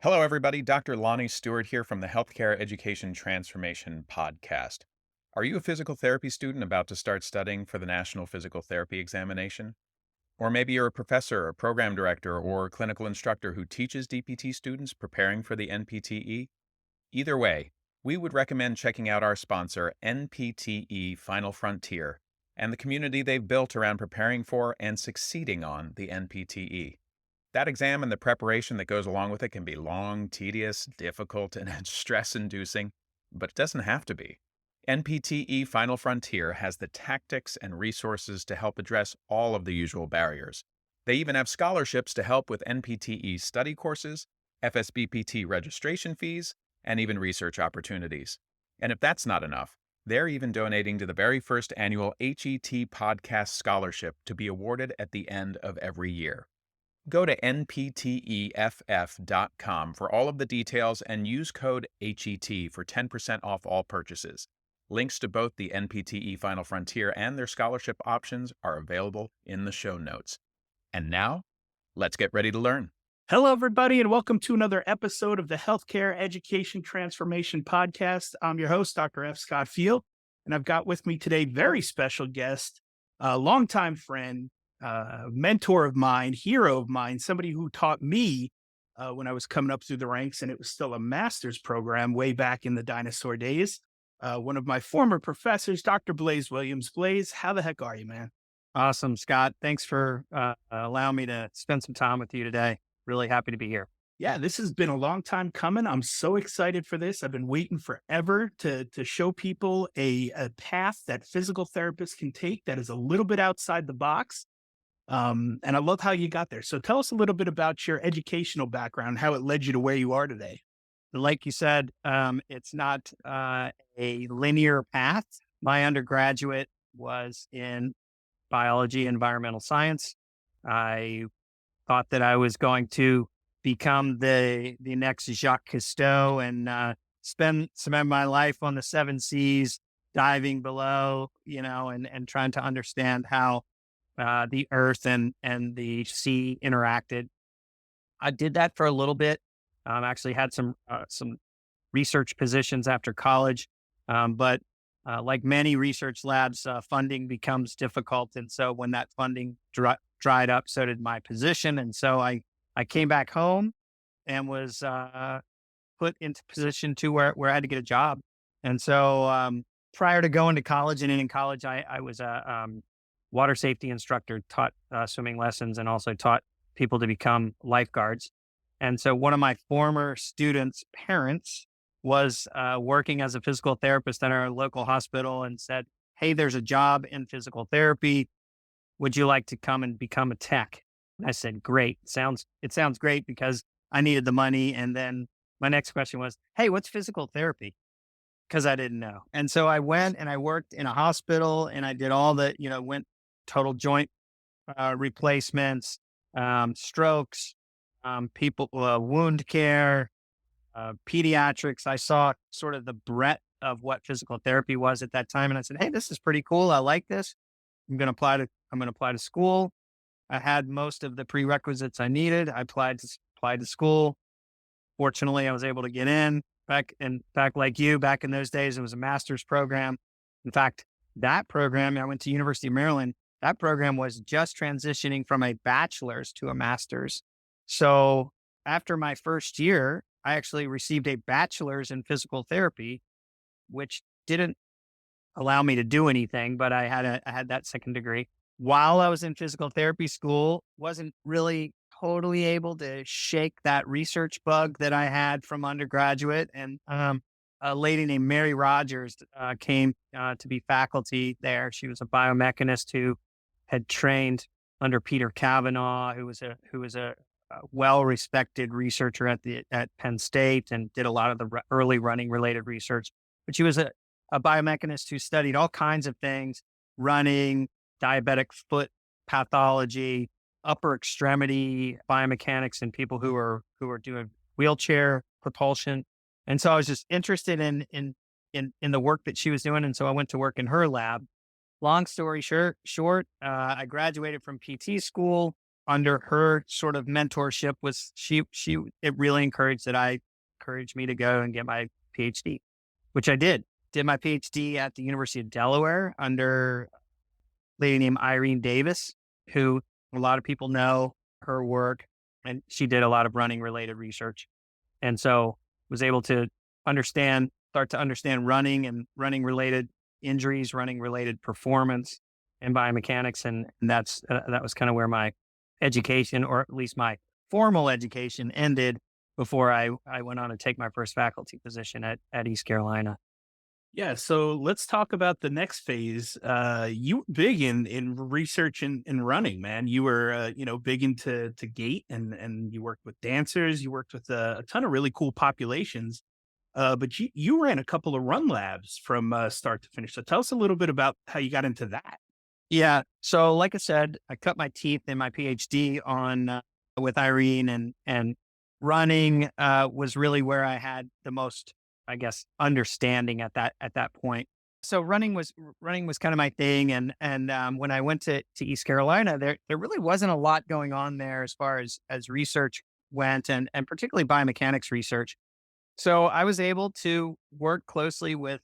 Hello, everybody. Dr. Lonnie Stewart here from the Healthcare Education Transformation Podcast. Are you a physical therapy student about to start studying for the National Physical Therapy Examination? Or maybe you're a professor, a program director, or clinical instructor who teaches DPT students preparing for the NPTE? Either way, we would recommend checking out our sponsor, NPTE Final Frontier, and the community they've built around preparing for and succeeding on the NPTE. That exam and the preparation that goes along with it can be long, tedious, difficult, and stress-inducing, but it doesn't have to be. NPTE Final Frontier has the tactics and resources to help address all of the usual barriers. They even have scholarships to help with NPTE study courses, FSBPT registration fees, and even research opportunities. And if that's not enough, they're even donating to the very first annual HET Podcast Scholarship to be awarded at the end of every year. Go to npteff.com for all of the details and use code HET for 10% off all purchases. Links to both the NPTE Final Frontier and their scholarship options are available in the show notes. And now, let's get ready to learn. Hello, everybody, and welcome to another episode of the Healthcare Education Transformation Podcast. I'm your host, Dr. F. Scott Field, and I've got with me today very special guest, a longtime friend, mentor of mine, hero of mine, somebody who taught me when I was coming up through the ranks, and it was still a master's program way back in the dinosaur days. One of my former professors, Dr. Blaise Williams. Blaise, how the heck are you, man? Awesome, Scott. Thanks for allowing me to spend some time with you today. Really happy to be here. Yeah, this has been a long time coming. I'm so excited for this. I've been waiting forever to show people a path that physical therapists can take that is a little bit outside the box. And I love how you got there. So tell us a little bit about your educational background, how it led you to where you are today. Like you said, it's not a linear path. My undergraduate was in biology, environmental science. I thought that I was going to become the next Jacques Cousteau and spend some of my life on the seven seas, diving below, and trying to understand how the earth and the sea interacted. I did that for a little bit. Actually had some research positions after college, but like many research labs, funding becomes difficult, and so when that funding dried up, so did my position, and so I came back home and was put into position to where I had to get a job, and so prior to going to college and in college, I was a water safety instructor, taught swimming lessons, and also taught people to become lifeguards. And so one of my former students' parents was working as a physical therapist at our local hospital and said, "Hey, there's a job in physical therapy. Would you like to come and become a tech?" And I said, "Great. It sounds great," because I needed the money. And then my next question was, "Hey, what's physical therapy?" Because I didn't know. And so I went and I worked in a hospital and I did all the, went total joint replacements, strokes, people, wound care, pediatrics. I saw sort of the breadth of what physical therapy was at that time. And I said, "Hey, this is pretty cool. I like this. I'm going to apply to school." I had most of the prerequisites I needed. I applied to school. Fortunately, I was able to get in. Back like you, back in those days, it was a master's program. In fact, that program, I went to University of Maryland. That program was just transitioning from a bachelor's to a master's. So after my first year, I actually received a bachelor's in physical therapy, which didn't allow me to do anything, but I had that second degree. While I was in physical therapy school, wasn't really totally able to shake that research bug that I had from undergraduate. And a lady named Mary Rogers came to be faculty there. She was a biomechanist who had trained under Peter Kavanaugh, who was a well-respected researcher at Penn State and did a lot of the early running related research. But she was a biomechanist who studied all kinds of things: running, diabetic foot pathology, upper extremity biomechanics, and people who are doing wheelchair propulsion. And so I was just interested in the work that she was doing, and so I went to work in her lab. Long story short, I graduated from PT school. under her sort of mentorship was it really encouraged me to go and get my PhD, which I did. Did my PhD at the University of Delaware under a lady named Irene Davis, who a lot of people know her work, and she did a lot of running related research. And so was able to start to understand running and running related injuries, running related performance and biomechanics. And that was kind of where my education, or at least my formal education, ended before I went on to take my first faculty position at East Carolina. Yeah, so let's talk about the next phase. You were big in research and running, man. You were big into gait, and you worked with dancers. You worked with a ton of really cool populations. But you ran a couple of run labs from start to finish. So tell us a little bit about how you got into that. Yeah. So, like I said, I cut my teeth in my PhD on with Irene, and running was really where I had the most, I guess, understanding at that point. So running was kind of my thing, and when I went to East Carolina, there really wasn't a lot going on there as far as research went, and particularly biomechanics research. So I was able to work closely with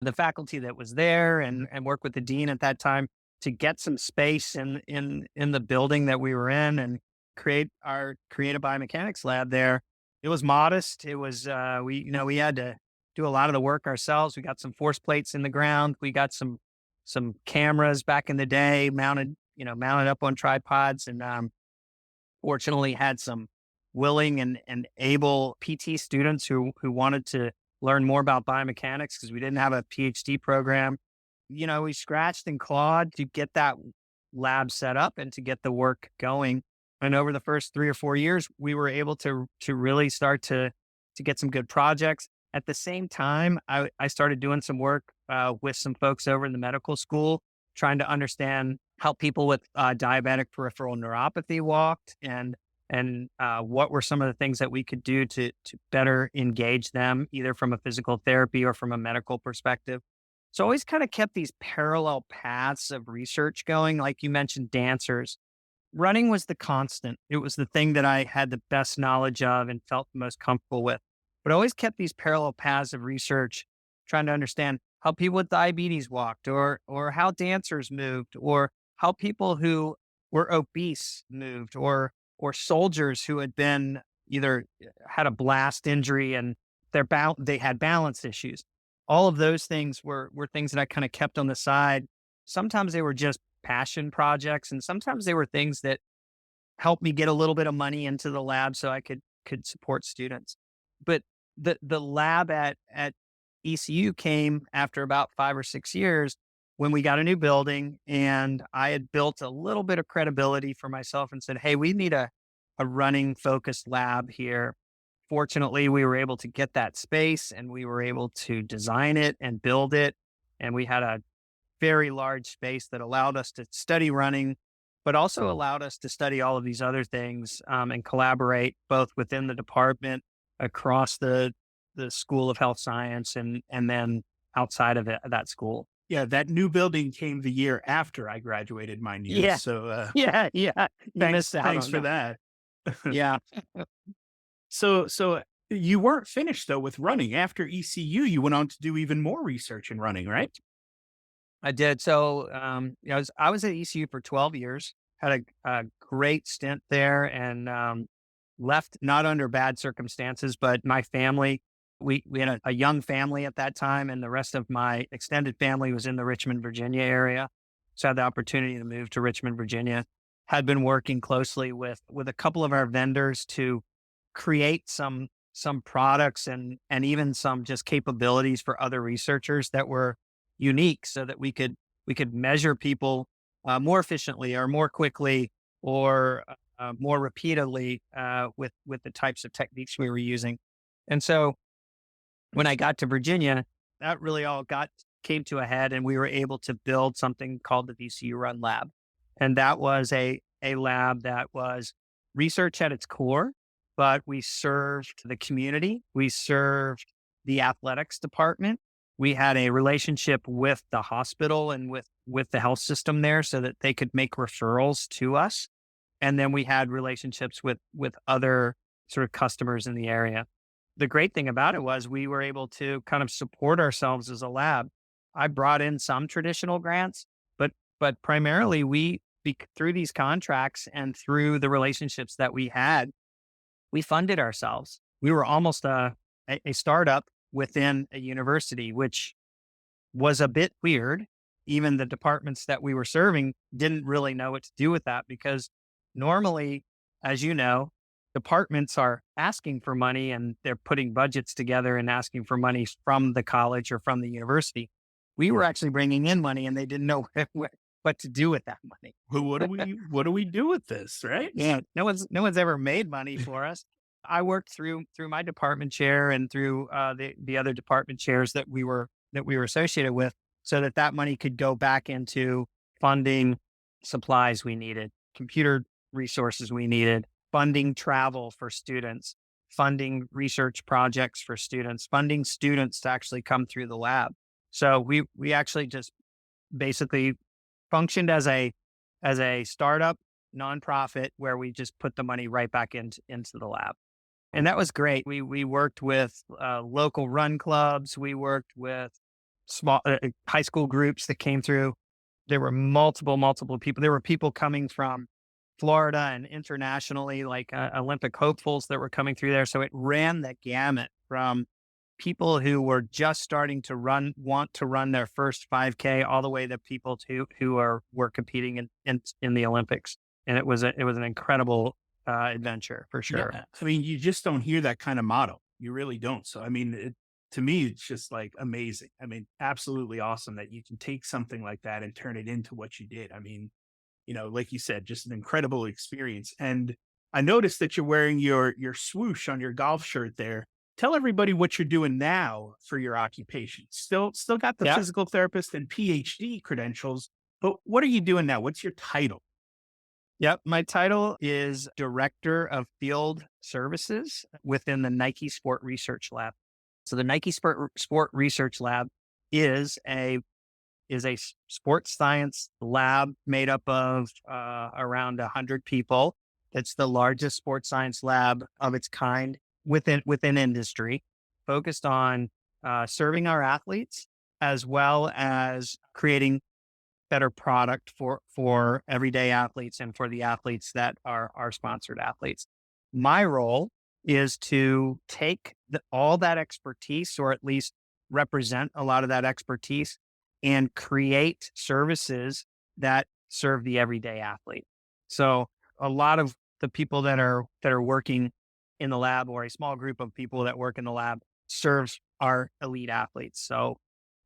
the faculty that was there, and work with the dean at that time to get some space in the building that we were in, and create a biomechanics lab there. It was modest. It was we had to do a lot of the work ourselves. We got some force plates in the ground. We got some cameras back in the day mounted up on tripods, and fortunately had some willing and able PT students who wanted to learn more about biomechanics, because we didn't have a PhD program. We scratched and clawed to get that lab set up and to get the work going. And over the first 3 or 4 years, we were able to really start to get some good projects. At the same time, I started doing some work with some folks over in the medical school, trying to understand how people with diabetic peripheral neuropathy walked, and what were some of the things that we could do to better engage them, either from a physical therapy or from a medical perspective. So I always kind of kept these parallel paths of research going. Like you mentioned, dancers. Running was the constant. It was the thing that I had the best knowledge of and felt the most comfortable with. But I always kept these parallel paths of research, trying to understand how people with diabetes walked, or how dancers moved, or how people who were obese moved, or soldiers who had been either had a blast injury and they had balance issues. All of those things were things that I kind of kept on the side. Sometimes they were just passion projects, and sometimes they were things that helped me get a little bit of money into the lab so I could support students. But the lab at ECU came after about 5 or 6 years, when we got a new building, and I had built a little bit of credibility for myself and said, hey, we need a running focused lab here. Fortunately, we were able to get that space, and we were able to design it and build it. And we had a very large space that allowed us to study running, but also allowed us to study all of these other things, and collaborate both within the department, across the School of Health Science, and then outside of that school. Yeah, that new building came the year after I graduated, mind you. Yeah. So Yeah. You thanks, missed out thanks on for that. Yeah. So you weren't finished though with running. After ECU, you went on to do even more research in running, right? I did. So, I was at ECU for 12 years, had a great stint there, and left not under bad circumstances, but my family, we had a young family at that time, and the rest of my extended family was in the Richmond, Virginia area. So I had the opportunity to move to Richmond, Virginia. Had been working closely with a couple of our vendors to create some products, and even some just capabilities for other researchers that were unique, so that we could measure people more efficiently, or more quickly, or more repeatedly, with the types of techniques we were using. And so when I got to Virginia, that really all came to a head, and we were able to build something called the VCU Run Lab. And that was a lab that was research at its core, but we served the community. We served the athletics department. We had a relationship with the hospital and with the health system there, so that they could make referrals to us. And then we had relationships with other sort of customers in the area. The great thing about it was we were able to kind of support ourselves as a lab. I brought in some traditional grants, but primarily through these contracts and through the relationships that we had, we funded ourselves. We were almost a startup within a university, which was a bit weird. Even the departments that we were serving didn't really know what to do with that because normally, as you know, departments are asking for money and they're putting budgets together and asking for money from the college or from the university. We were actually bringing in money and they didn't know what to do with that money. Well, what do we do with this, right? Yeah, no one's ever made money for us. I worked through my department chair and through the other department chairs that we were associated with, so that money could go back into funding supplies we needed, computer resources we needed, funding travel for students, funding research projects for students, funding students to actually come through the lab. So we actually just basically functioned as a startup nonprofit where we just put the money right back into the lab. And that was great. We worked with local run clubs. We worked with small high school groups that came through. There were multiple people. There were people coming from Florida and internationally, like Olympic hopefuls that were coming through there. So it ran the gamut from people who were just starting to want to run their first 5K, all the way to people who were competing in the Olympics. And it was an incredible adventure for sure. Yeah. I mean, you just don't hear that kind of model. You really don't. So, I mean, to me, it's just like amazing. I mean, absolutely awesome that you can take something like that and turn it into what you did. I mean, like you said, just an incredible experience. And I noticed that you're wearing your swoosh on your golf shirt there. Tell everybody what you're doing now for your occupation. Still got the Yeah. physical therapist and PhD credentials, but what are you doing now? What's your title? Yep. My title is Director of Field Services within the Nike Sport Research Lab. So the Nike Sport Research Lab is a sports science lab made up of around 100 people. It's the largest sports science lab of its kind within industry, focused on serving our athletes as well as creating better product for everyday athletes and for the athletes that are our sponsored athletes. My role is to take all that expertise, or at least represent a lot of that expertise, and create services that serve the everyday athlete. So a lot of the people that are working in the lab, or a small group of people that work in the lab, serves our elite athletes. So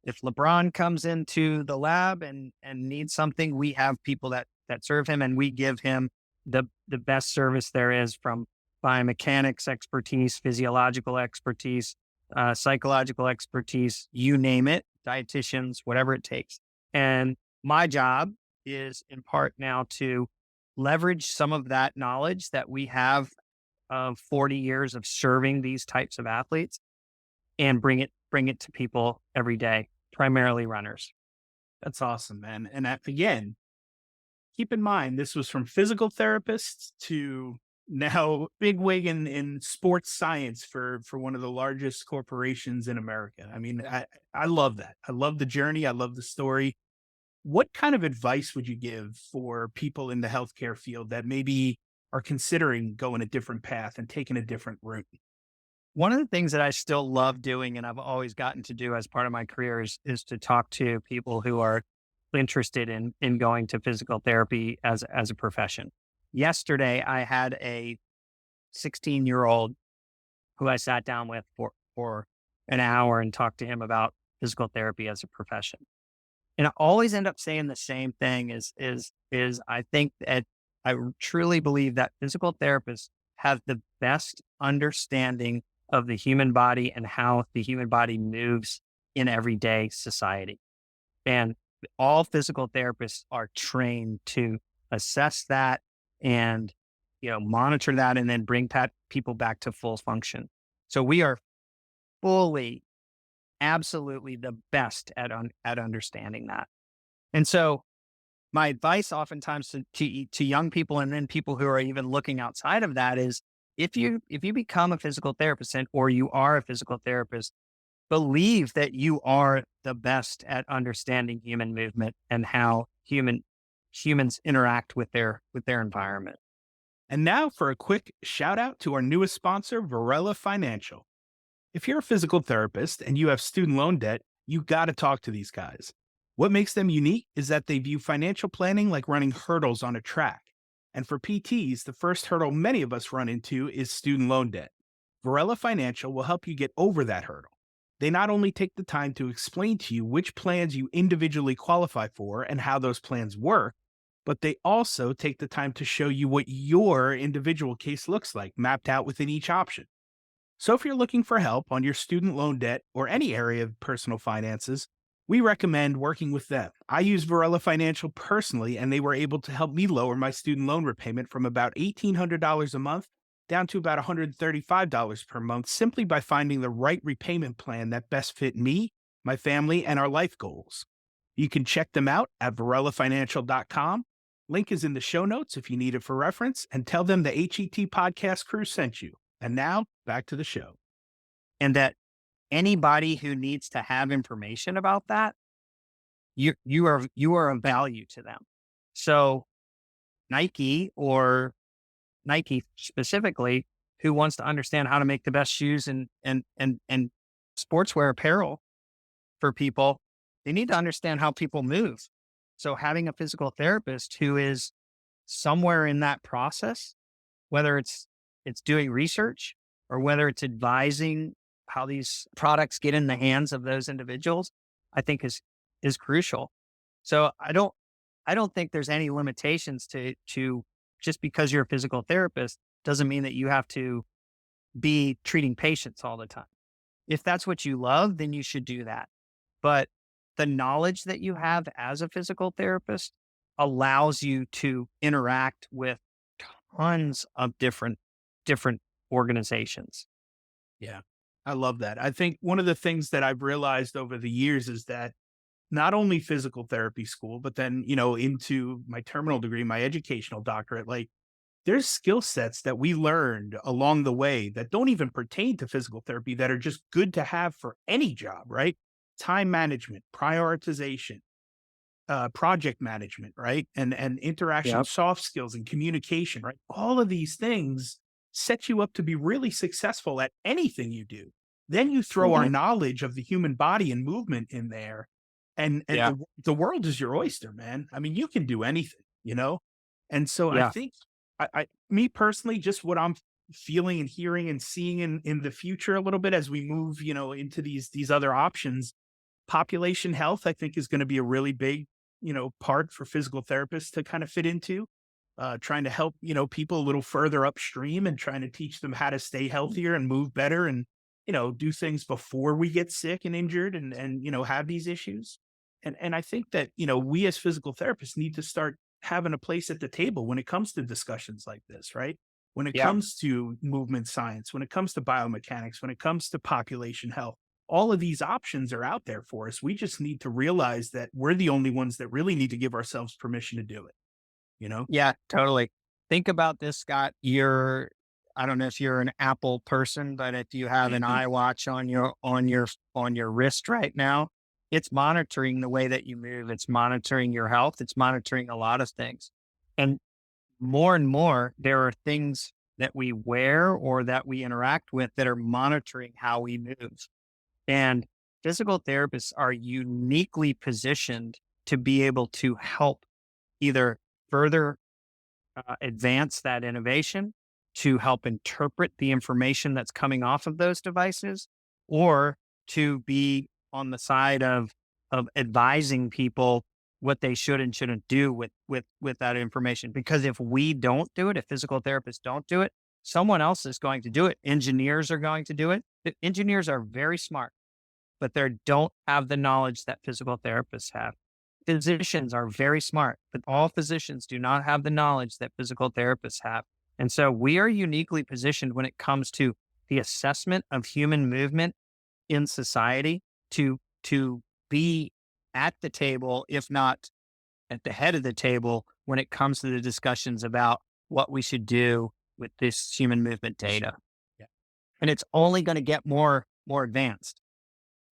if LeBron comes into the lab and needs something, we have people that serve him, and we give him the best service there is, from biomechanics expertise, physiological expertise, psychological expertise, you name it, dietitians, whatever it takes. And my job is in part now to leverage some of that knowledge that we have of 40 years of serving these types of athletes and bring it to people every day, primarily runners. That's awesome, man. And again, keep in mind, this was from physical therapists to now bigwig in sports science for one of the largest corporations in America. I mean, I love that. I love the journey. I love the story. What kind of advice would you give for people in the healthcare field that maybe are considering going a different path and taking a different route? One of the things that I still love doing, and I've always gotten to do as part of my career, is to talk to people who are interested in going to physical therapy as a profession. Yesterday, I had a 16-year-old who I sat down with for an hour and talked to him about physical therapy as a profession. And I always end up saying the same thing is I think that I truly believe that physical therapists have the best understanding of the human body and how the human body moves in everyday society. And all physical therapists are trained to assess that and, monitor that, and then bring people back to full function. So we are fully, absolutely the best at understanding that. And so my advice oftentimes to young people and then people who are even looking outside of that is if you become a physical therapist or you are a physical therapist, believe that you are the best at understanding human movement and how humans interact with their environment. And now for a quick shout out to our newest sponsor, Varela Financial. If you're a physical therapist and you have student loan debt, you got to talk to these guys. What makes them unique is that they view financial planning like running hurdles on a track. And for PTs, the first hurdle many of us run into is student loan debt. Varela Financial will help you get over that hurdle. They not only take the time to explain to you which plans you individually qualify for and how those plans work, but they also take the time to show you what your individual case looks like, mapped out within each option. So if you're looking for help on your student loan debt or any area of personal finances, we recommend working with them. I use Varela Financial personally, and they were able to help me lower my student loan repayment from about $1,800 a month down to about $135 per month simply by finding the right repayment plan that best fit me, my family, and our life goals. You can check them out at varelafinancial.com. Link is in the show notes if you need it for reference, and tell them the HET podcast crew sent you. And now back to the show. And that anybody who needs to have information about that, you are of value to them. So Nike specifically, who wants to understand how to make the best shoes and sportswear apparel for people, they need to understand how people move. So having a physical therapist who is somewhere in that process, whether it's doing research or whether it's advising how these products get in the hands of those individuals, I think is crucial. So I don't think there's any limitations to just because you're a physical therapist doesn't mean that you have to be treating patients all the time. If that's what you love, then you should do that. But the knowledge that you have as a physical therapist allows you to interact with tons of different organizations. Yeah, I love that. I think one of the things that I've realized over the years is that not only physical therapy school, but then, into my terminal degree, my educational doctorate, like there's skill sets that we learned along the way that don't even pertain to physical therapy that are just good to have for any job, right? Time management, prioritization, project management, right? And interaction, Yep. soft skills and communication, right? All of these things set you up to be really successful at anything you do. Then you throw our Mhm. knowledge of the human body and movement in there, and Yeah. the world is your oyster, man. I mean, you can do anything. And so I Yeah. think me personally, just what I'm feeling and hearing and seeing in the future a little bit as we move, into these other options, population health, I think is going to be a really big, part for physical therapists to kind of fit into, trying to help, people a little further upstream and trying to teach them how to stay healthier and move better and, do things before we get sick and injured and, have these issues. And I think that, we as physical therapists need to start having a place at the table when it comes to discussions like this, right? When it Yeah. comes to movement science, when it comes to biomechanics, when it comes to population health, all of these options are out there for us. We just need to realize that we're the only ones that really need to give ourselves permission to do it, you know? Yeah, totally. Think about this, Scott. I don't know if you're an Apple person, but if you have an Mhm. iWatch on your wrist right now, it's monitoring the way that you move. It's monitoring your health. It's monitoring a lot of things. And more, there are things that we wear or that we interact with that are monitoring how we move. And physical therapists are uniquely positioned to be able to help either further advance that innovation, to help interpret the information that's coming off of those devices, or to be on the side of advising people what they should and shouldn't do with that information. Because if we don't do it, if physical therapists don't do it, someone else is going to do it. Engineers are going to do it. The engineers are very smart, but they don't have the knowledge that physical therapists have. Physicians are very smart, but all physicians do not have the knowledge that physical therapists have. And so we are uniquely positioned when it comes to the assessment of human movement in society to be at the table, if not at the head of the table when it comes to the discussions about what we should do with this human movement data. Yeah. And it's only going to get more advanced.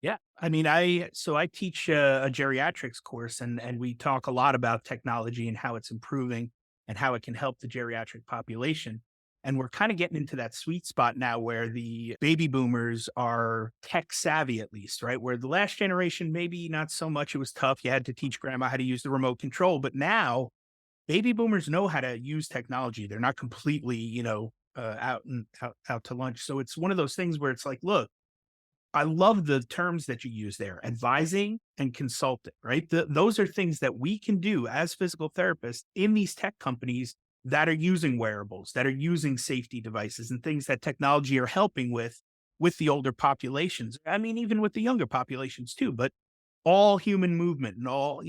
Yeah. I mean, I teach a geriatrics course, and we talk a lot about technology and how it's improving and how it can help the geriatric population. And we're kind of getting into that sweet spot now where the baby boomers are tech savvy, at least, right? Where the last generation, maybe not so much. It was tough. You had to teach grandma how to use the remote control. But now baby boomers know how to use technology. They're not completely, out to lunch. So it's one of those things where it's like, look, I love the terms that you use there, advising and consulting, right? Those are things that we can do as physical therapists in these tech companies that are using wearables, that are using safety devices and things that technology are helping with the older populations. I mean, even with the younger populations too, but all human movement and all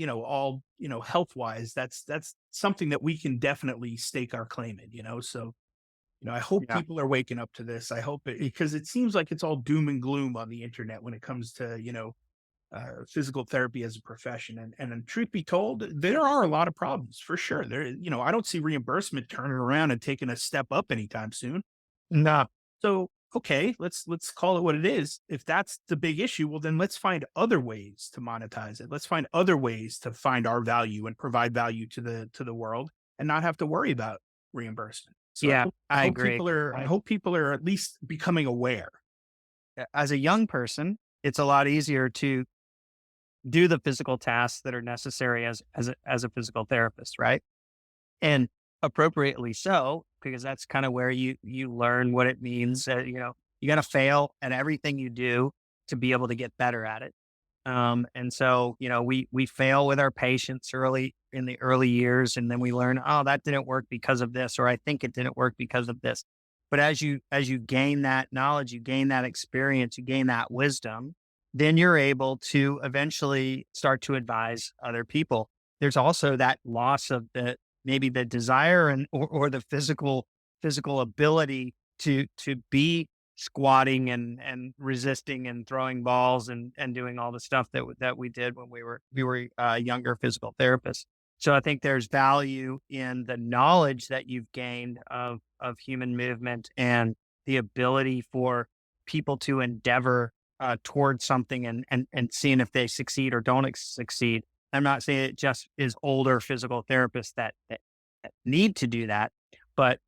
health wise, that's something that we can definitely stake our claim in. So I hope Yeah. people are waking up to this. I hope it, because it seems like it's all doom and gloom on the internet when it comes to, physical therapy as a profession. And truth be told, there are a lot of problems for sure. I don't see reimbursement turning around and taking a step up anytime soon. No. So, okay, let's call it what it is. If that's the big issue, well, then let's find other ways to monetize it. Let's find other ways to find our value and provide value to the world and not have to worry about reimbursement. So Yeah, I I hope agree. people are I hope people are at least becoming aware. As a young person, it's a lot easier to do the physical tasks that are necessary as a physical therapist, right? And appropriately so, because that's kind of where you learn what it means. You got to fail at everything you do to be able to get better at it. And so, we fail with our patients early in the early years, and then we learn, oh, that didn't work because of this, or I think it didn't work because of this. But as you gain that knowledge, you gain that experience, you gain that wisdom, then you're able to eventually start to advise other people. There's also that loss of maybe the desire or the physical ability to be squatting and resisting and throwing balls and doing all the stuff that we did when we were younger physical therapists. So I think there's value in the knowledge that you've gained of human movement and the ability for people to endeavor towards something and seeing if they succeed or don't succeed. I'm not saying it just is older physical therapists that need to do that, but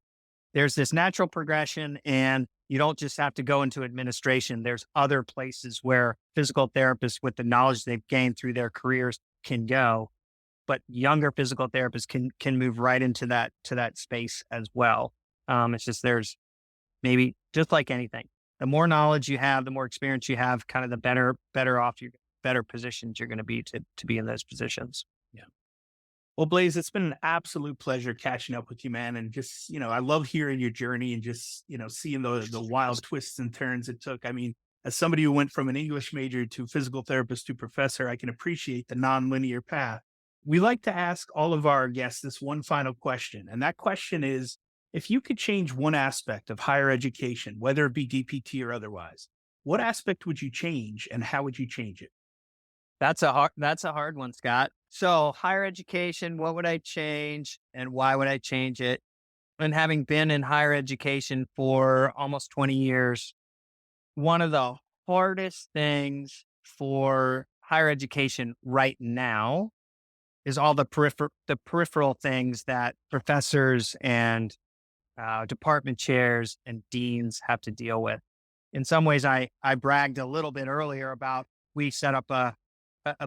there's this natural progression, and you don't just have to go into administration. There's other places where physical therapists with the knowledge they've gained through their careers can go, but younger physical therapists can move right into that space as well. It's just there's maybe just like anything, the more knowledge you have, the more experience you have, kind of the better off you better positions you're going to be to be in those positions. Yeah. Well, Blaise, it's been an absolute pleasure catching up with you, man. And just, I love hearing your journey and just, seeing the wild twists and turns it took. I mean, as somebody who went from an English major to physical therapist to professor, I can appreciate the nonlinear path. We like to ask all of our guests this one final question. And that question is, if you could change one aspect of higher education, whether it be DPT or otherwise, what aspect would you change and how would you change it? That's a hard one, Scott. So higher education, what would I change and why would I change it? And having been in higher education for almost 20 years, one of the hardest things for higher education right now is all the peripheral things that professors and department chairs and deans have to deal with. In some ways, I bragged a little bit earlier about we set up a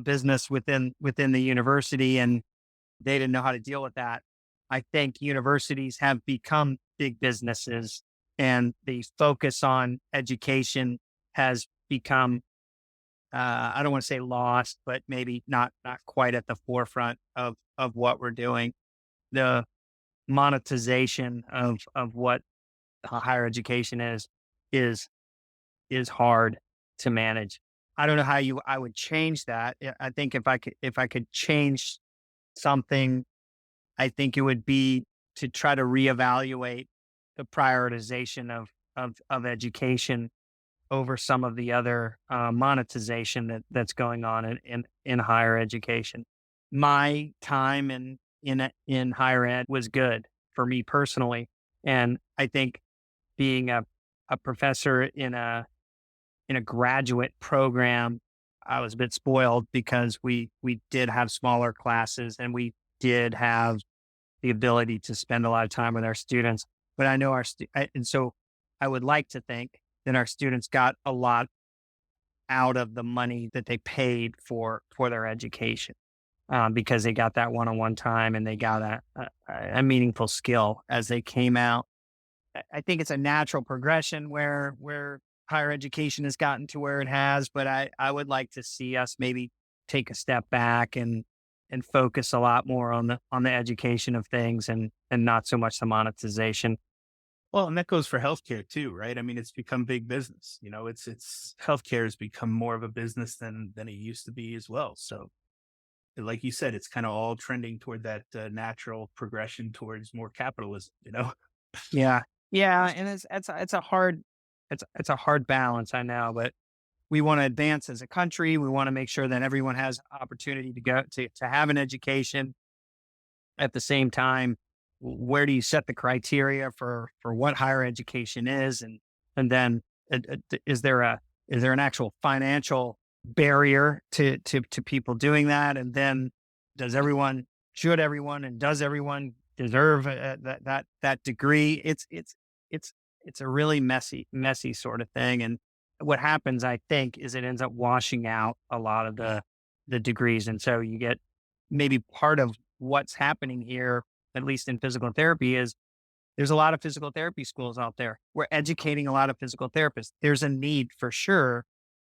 business within the university, and they didn't know how to deal with that. I think universities have become big businesses, and the focus on education has become I don't want to say lost, but maybe not quite at the forefront of what we're doing. The monetization of what higher education is is hard to manage. I don't know how I would change that. I think if I could change something, I think it would be to try to reevaluate the prioritization of education over some of the other monetization that's going on in higher education. my time in higher ed was good for me personally. And I think being a professor in a graduate program, I was a bit spoiled because we did have smaller classes and we did have the ability to spend a lot of time with our students. But I know and so I would like to think that our students got a lot out of the money that they paid for their education, because they got that one-on-one time and they got a meaningful skill as they came out. I think it's a natural progression where higher education has gotten to where it has, but I would like to see us maybe take a step back and focus a lot more on the education of things and not so much the monetization. Well, and that goes for healthcare too, right? I mean, it's become big business. It's healthcare has become more of a business than it used to be as well. So, like you said, it's kind of all trending toward that natural progression towards more capitalism. Yeah. Yeah, and it's a hard it's a hard balance, I know, but we want to advance as a country. We want to make sure that everyone has opportunity to go to have an education. At the same time, where do you set the criteria for what higher education is, and then is there an actual financial barrier to people doing that, and then should everyone and does everyone deserve that degree? It's a really messy sort of thing, and what happens, I think, is it ends up washing out a lot of the degrees, and so you get maybe part of what's happening here, at least in physical therapy, is there's a lot of physical therapy schools out there. We're educating a lot of physical therapists. There's a need for sure,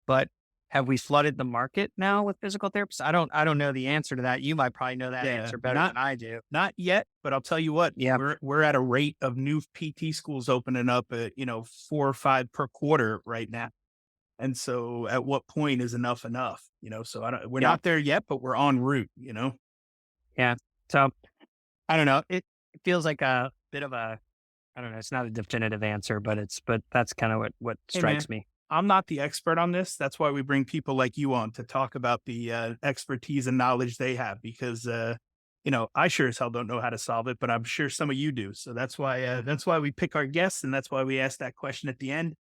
but have we flooded the market now with physical therapists? I don't know the answer to that. You might probably know that answer better than I do. Not yet, but I'll tell you what, Yeah. we're at a rate of new PT schools opening up at 4 or 5 per quarter right now. And so, at what point is enough enough? So we're Yeah. not there yet, but we're en route. Yeah. So I don't know. It feels like a bit of a, I don't know. It's not a definitive answer, but that's kind of what Hey, man, strikes me. I'm not the expert on this. That's why we bring people like you on to talk about the expertise and knowledge they have, because I sure as hell don't know how to solve it, but I'm sure some of you do. So that's why we pick our guests, and that's why we ask that question at the end.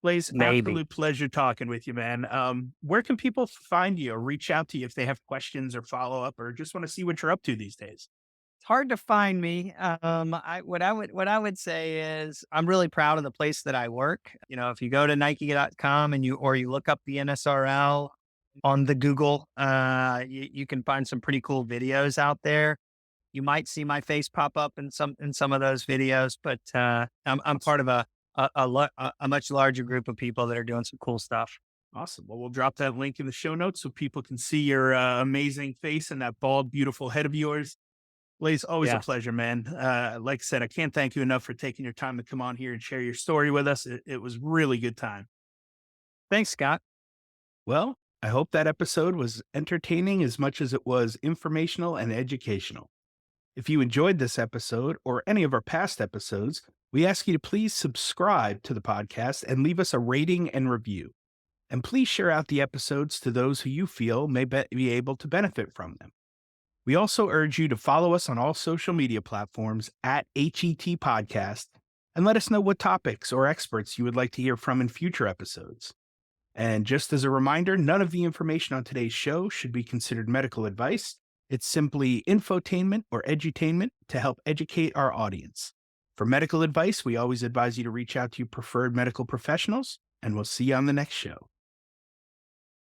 Blaise, Maybe. absolute pleasure talking with you, man. Where can people find you or reach out to you if they have questions or follow up or just want to see what you're up to these days? It's hard to find me. What I would say is I'm really proud of the place that I work. If you go to Nike.com and you look up the NSRL on the Google, you can find some pretty cool videos out there. You might see my face pop up in some of those videos, but I'm part of a much larger group of people that are doing some cool stuff. Awesome. Well, we'll drop that link in the show notes so people can see your amazing face and that bald, beautiful head of yours. Blaise, always a Yeah. pleasure, man. Like I said, I can't thank you enough for taking your time to come on here and share your story with us. It was really good time. Thanks, Scott. Well, I hope that episode was entertaining as much as it was informational and educational. If you enjoyed this episode or any of our past episodes, we ask you to please subscribe to the podcast and leave us a rating and review. And please share out the episodes to those who you feel may be able to benefit from them. We also urge you to follow us on all social media platforms at HET Podcast and let us know what topics or experts you would like to hear from in future episodes. And just as a reminder, none of the information on today's show should be considered medical advice. It's simply infotainment or edutainment to help educate our audience. For medical advice, we always advise you to reach out to your preferred medical professionals, and we'll see you on the next show.